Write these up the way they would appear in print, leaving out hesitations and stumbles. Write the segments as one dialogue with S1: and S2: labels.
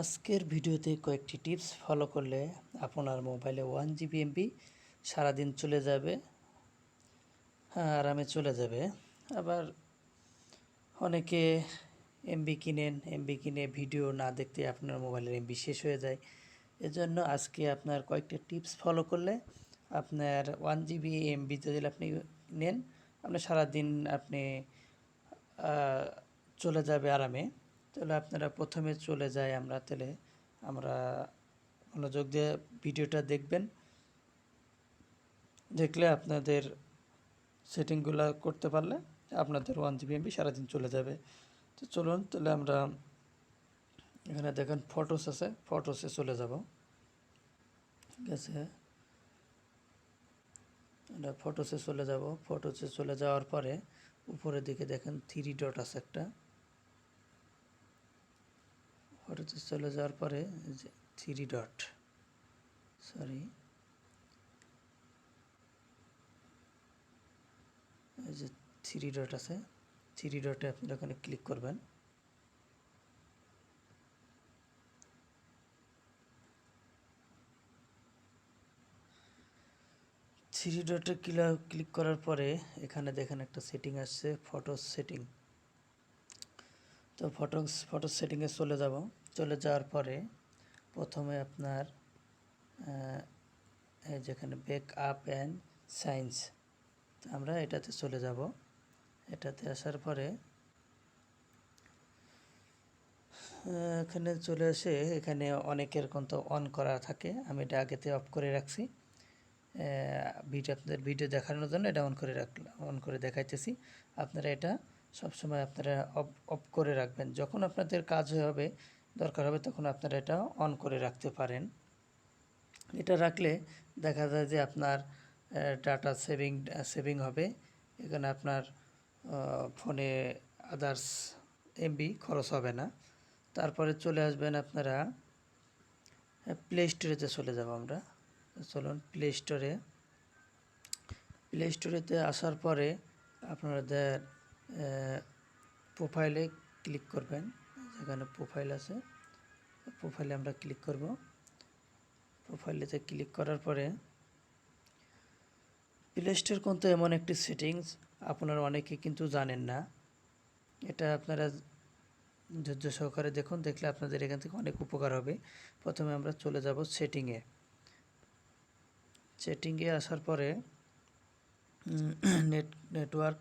S1: আজকের ভিডিওতে কয়েকটি টিপস ফলো করলে আপনার মোবাইলে 1 GB MB সারাদিন চলে যাবে। আরামে চলে যাবে। আবার অনেকে এমবি কিনে ভিডিও না দেখতে আপনার মোবাইলের এমবি শেষ হয়ে যায়। এজন্য আজকে আপনার কয়েকটা টিপস ফলো করলে আপনার 1 GB MB যদি আপনি নেন, আপনার সারাদিন আপনি চলে যাবে আরামে। তাহলে আপনারা প্রথমে চলে যাই আমরা মনোযোগ দিয়ে ভিডিওটা দেখবেন। দেখলে আপনাদের সেটিংগুলো করতে পারলে আপনাদের 1 GB MB সারাদিন চলে যাবে। তো চলুন, তাহলে আমরা এখানে দেখেন ফটোস আছে, ফটোসে চলে যাব। ঠিক আছে, এটা ফটোসে চলে যাব। ফটোসে চলে যাওয়ার পরে উপরের দিকে দেখেন 3 ডট আছে একটা। ফটোতে চলে যাওয়ার পরে যে 3 ডট, এই যে 3 ডট আছে, 3 ডটে আপনারা ওখানে ক্লিক করবেন। থ্রি ডটে ক্লিক করার পরে এখানে দেখেন একটা সেটিং আসছে, ফটো সেটিং। তো ফটো সেটিংয়ে চলে যাব। চলে যাওয়ার পরে প্রথমে আপনার যেখানে ব্যাক আপ অ্যান্ড সাইন্স, আমরা এটাতে চলে যাব। এটাতে আসার পরে এখানে চলে আসে, এখানে অনেকের কিন্তু অন করা থাকে। আমি এটা আগেতে অফ করে রাখছি, আপনাদের ভিডিও দেখানোর জন্য এটা অন করে দেখাইতেছি। আপনারা এটা সবসময় আপনারা অফ করে রাখবেন। যখন আপনাদের কাজ হবে, দরকার হবে, তখন আপনারা এটা অন করে রাখতে পারেন। এটা রাখলে দেখা যায় যে আপনার ডাটা সেভিং হবে। এখানে আপনার ফোনে আদার্স এমবি খরচ হবে না। তারপরে চলে আসবেন আপনারা প্লে স্টোরেতে চলে যাব আমরা। চলুন প্লে স্টোরেতে আসার পরে আপনাদের প্রোফাইলে ক্লিক করবেন। যেখানে প্রোফাইল আছে, প্রোফাইলে আমরা ক্লিক করব। প্রোফাইলেতে ক্লিক করার পরে প্লে স্টোর কিন্তু এমন একটি সেটিংস আপনারা অনেকে কিন্তু জানেন না। এটা আপনারা ধৈর্য সহকারে দেখুন, দেখলে আপনাদের এখান থেকে অনেক উপকার হবে। প্রথমে আমরা চলে যাব সেটিংয়ে আসার পরে নেটওয়ার্ক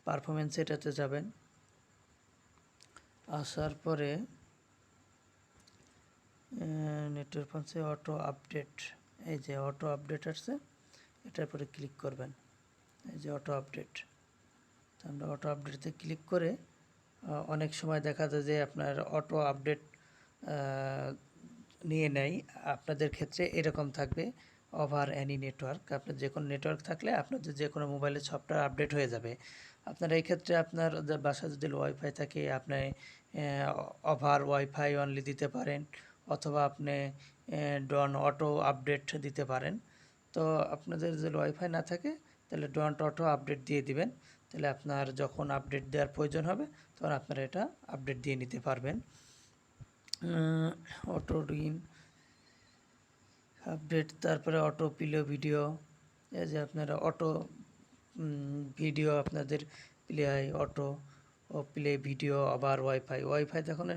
S1: পারফরমেন্স এটাতে যাবেন। আসার পরে নেটওয়ার্ক পারফরমেন্সে অটো আপডেট, এই যে অটো আপডেট আসছে, এটার পরে ক্লিক করবেন। এই যে অটো আপডেট, আমরা অটো আপডেটে ক্লিক করে অনেক সময় দেখা যায় যে আপনার অটো আপডেট নিয়ে নেয়। আপনাদের ক্ষেত্রে এরকম থাকবে, ওভার এনি নেটওয়ার্ক। আপনার যে কোনো নেটওয়ার্ক থাকলে আপনাদের যে কোনো মোবাইলের সফটওয়্যার আপডেট হয়ে যাবে। আপনার এই ক্ষেত্রে আপনার বাসায় যদি ওয়াইফাই থাকে, আপনি ওভার ওয়াইফাই অনলি দিতে পারেন, অথবা আপনি ডন অটো আপডেট দিতে পারেন। তো আপনাদের যদি ওয়াইফাই না থাকে, তাহলে ডন্ট অটো আপডেট দিয়ে দিবেন। তাহলে আপনার যখন আপডেট দেওয়ার প্রয়োজন হবে, তখন আপনারা এটা আপডেট দিয়ে নিতে পারবেন। অটো রিন আপডেট, তারপরে অটো প্লে ভিডিও, এই যে আপনারা অটো ভিডিও আপনাদের প্লে হয়, অটো প্লে ভিডিও। আবার ওয়াইফাই যখন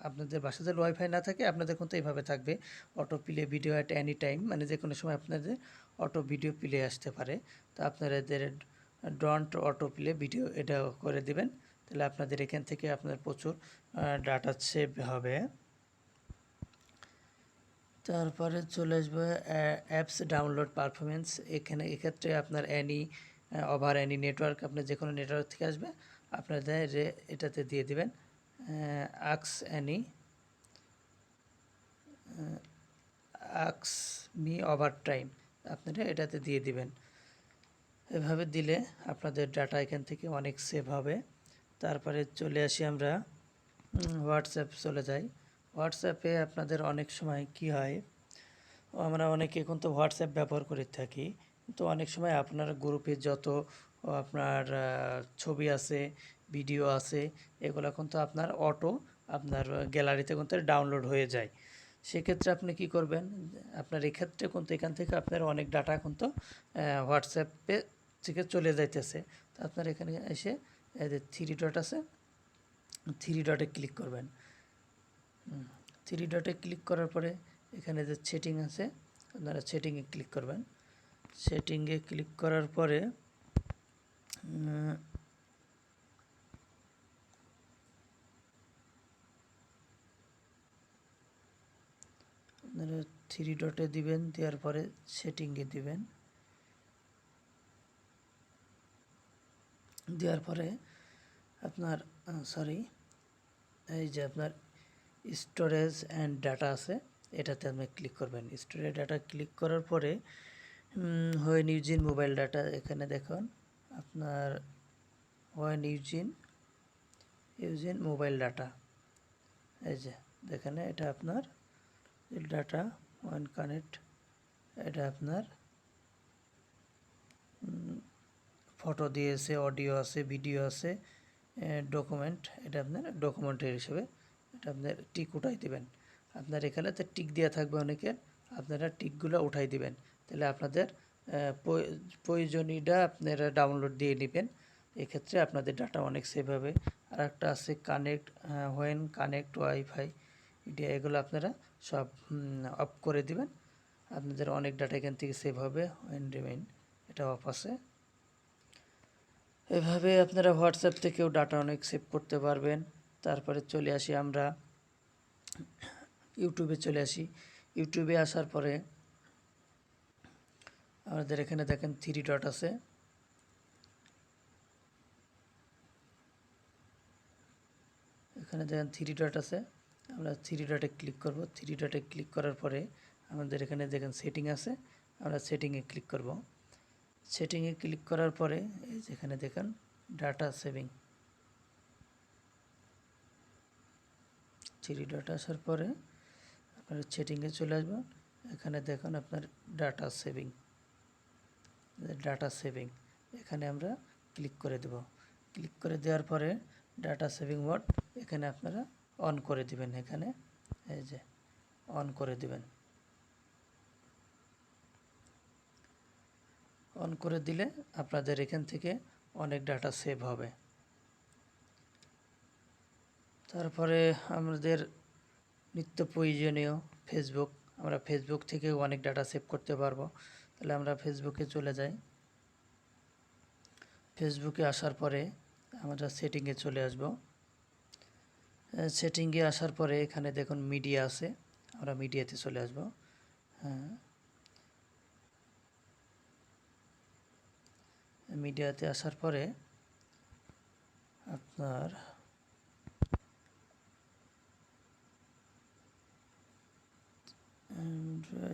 S1: আপনাদের বাসায় যদি ওয়াইফাই না থাকে, আপনাদের কিন্তু এইভাবে থাকবে, auto play video at any time, মানে যে কোনো সময় আপনাদের অটো ভিডিও প্লে আসতে পারে। তো আপনারা এদের ডন্ট অটো প্লে ভিডিও এটা করে দিবেন। তাহলে আপনাদের এখান থেকে আপনার প্রচুর ডাটা সেভ হবে। তারপরে চলে আসবে অ্যাপস ডাউনলোড পারফরমেন্স। এক্ষেত্রে আপনার ওভার এনি নেটওয়ার্ক, আপনার যে কোনো নেটওয়ার্ক থেকে আসবে, আপনাদের এটাতে দিয়ে দিবেন আক্স মি ওভার টাইম, আপনারা এটাতে দিয়ে দিবেন। এভাবে দিলে আপনাদের ডাটা এখান থেকে অনেক সেভ হবে। তারপরে চলে আসি আমরা হোয়াটসঅ্যাপ চলে যাই। হোয়াটসঅ্যাপে আপনাদের অনেক সময় কি হয়, আমরা অনেকে কিন্তু হোয়াটসঅ্যাপ ব্যবহার করে থাকি, কিন্তু অনেক সময় আপনার গ্রুপে যত আপনার ছবি আছে, ভিডিও আছে, এগুলো কিন্তু আপনার অটো আপনার গ্যালারিতে কিন্তু ডাউনলোড হয়ে যায়। সেক্ষেত্রে আপনি কি করবেন, আপনার এক্ষেত্রে কিন্তু এখান থেকে আপনার অনেক ডাটা কিন্তু হোয়াটসঅ্যাপে থেকে চলে যাইতেছে। তো আপনার এখানে এসে এই যে থ্রি ডট আছে, থ্রি ডটে ক্লিক করবেন। থ্রি ডটে ক্লিক করার পরে এখানে যে সেটিং আছে, আপনারা সেটিংয়ে ক্লিক করবেন। সেটিংয়ে ক্লিক করার পরে আপনারা থ্রি ডটে দিবেন, দেওয়ার পরে সেটিংয়ে দিবেন। দেওয়ার পরে আপনার এই যে আপনার স্টোরেজ অ্যান্ড ডাটা আছে, এটাতে আপনি ক্লিক করবেন। স্টোরেজ ডাটা ক্লিক করার পরে হোয়েন ইউজিং মোবাইল ডাটা, এখানে দেখুন আপনার হোয়েন ইউজিং মোবাইল ডাটা, এই যে দেখেন এটা আপনার ডাটা ওয়ান কানেক্ট, এটা আপনার ফটো দিয়েছে, অডিও আছে, ভিডিও আছে, ডকুমেন্ট, এটা আপনার ডকুমেন্টের হিসেবে এটা আপনার টিক উঠাই দিবেন। আপনার এখানেতে টিক দেওয়া থাকবে অনেকের, আপনারা টিকগুলো উঠাই দিবেন, তাহলে আপনাদের প্রয়োজনীয়টা আপনারা ডাউনলোড দিয়ে নেবেন। এক্ষেত্রে আপনাদের ডাটা অনেক সেভ হবে। আর একটা আছে কানেক্ট, হোয়েন কানেক্ট ওয়াইফাই, এগুলো আপনারা সব অফ করে দিবেন, আপনাদের অনেক ডাটা এখান থেকে সেভ হবে। হোয়েন রিমেইন, এটা অফ আছে। এভাবে আপনারা হোয়াটসঅ্যাপ থেকেও ডাটা অনেক সেভ করতে পারবেন। তারপরে চলে আসি আমরা ইউটিউবে চলে আসি। ইউটিউবে আসার পরে আমাদের এখানে দেখেন থ্রি ডট আছে, এখানে দেখেন থ্রি ডট আছে, আমরা থ্রি ডটে ক্লিক করব। থ্রি ডটে ক্লিক করার পরে আমাদের এখানে দেখেন সেটিং আছে, আমরা সেটিংয়ে ক্লিক করব। সেটিংয়ে ক্লিক করার পরে এই যেখানে দেখেন ডাটা সেভিং, থ্রি ডট আসার পরে আপনার সেটিংয়ে চলে আসবেন। এখানে দেখুন আপনার ডাটা সেভিং, এখানে আমরা ক্লিক করে দেব। ক্লিক করে দেওয়ার পরে ডাটা সেভিং মোড এখানে আপনারা অন করে দিবেন। এখানে এই যে অন করে দিবেন। অন করে দিলে আপনাদের এখান থেকে অনেক ডাটা সেভ হবে। তারপরে আমাদের নিত্য প্রয়োজনীয় ফেসবুক, আমরা ফেসবুক থেকে অনেক ডাটা সেভ করতে পারবো। তাহলে আমরা ফেসবুকে চলে যাই। ফেসবুকে আসার পরে আমরা সেটিংয়ে চলে আসব। সেটিংয়ে আসার পরে এখানে দেখুন মিডিয়া আছে, আমরা মিডিয়াতে চলে আসব। হ্যাঁ, মিডিয়াতে আসার পরে আপনার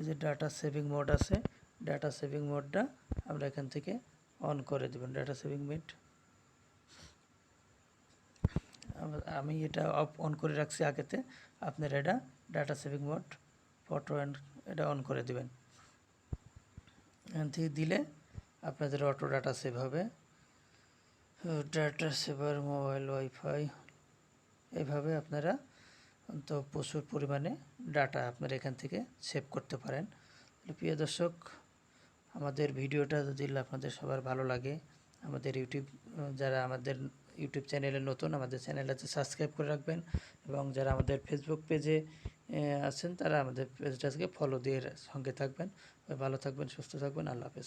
S1: যে ডাটা সেভিং মোড আছে, ডাটা সেভিং মোডটা আমরা এখান থেকে অন করে দেবেন। ডাটা সেভিং মোড আমি এটা অন করে রাখছি আগেতে, আপনারা এটা data saving mode photo and এটা অন করে দেবেন। এখান থেকে দিলে আপনাদের অটো ডাটা সেভ হবে। ডাটা সেভার মোবাইল ওয়াইফাই, এইভাবে আপনারা তো প্রচুর পরিমাণে ডাটা আপনারা এখান থেকে সেভ করতে পারেন। প্রিয় দর্শক, আমাদের ভিডিওটা যদি আপনাদের সবার ভালো লাগে, আমাদের যারা আমাদের ইউটিউব চ্যানেলে নতুন, আমাদের চ্যানেলটাতে সাবস্ক্রাইব করে রাখবেন, এবং যারা আমাদের ফেসবুক পেজে আছেন তারা আমাদের পেজটাকে ফলো দিয়ে সঙ্গে থাকবেন। ভালো থাকবেন, সুস্থ থাকবেন, আল্লাহ হাফেজ।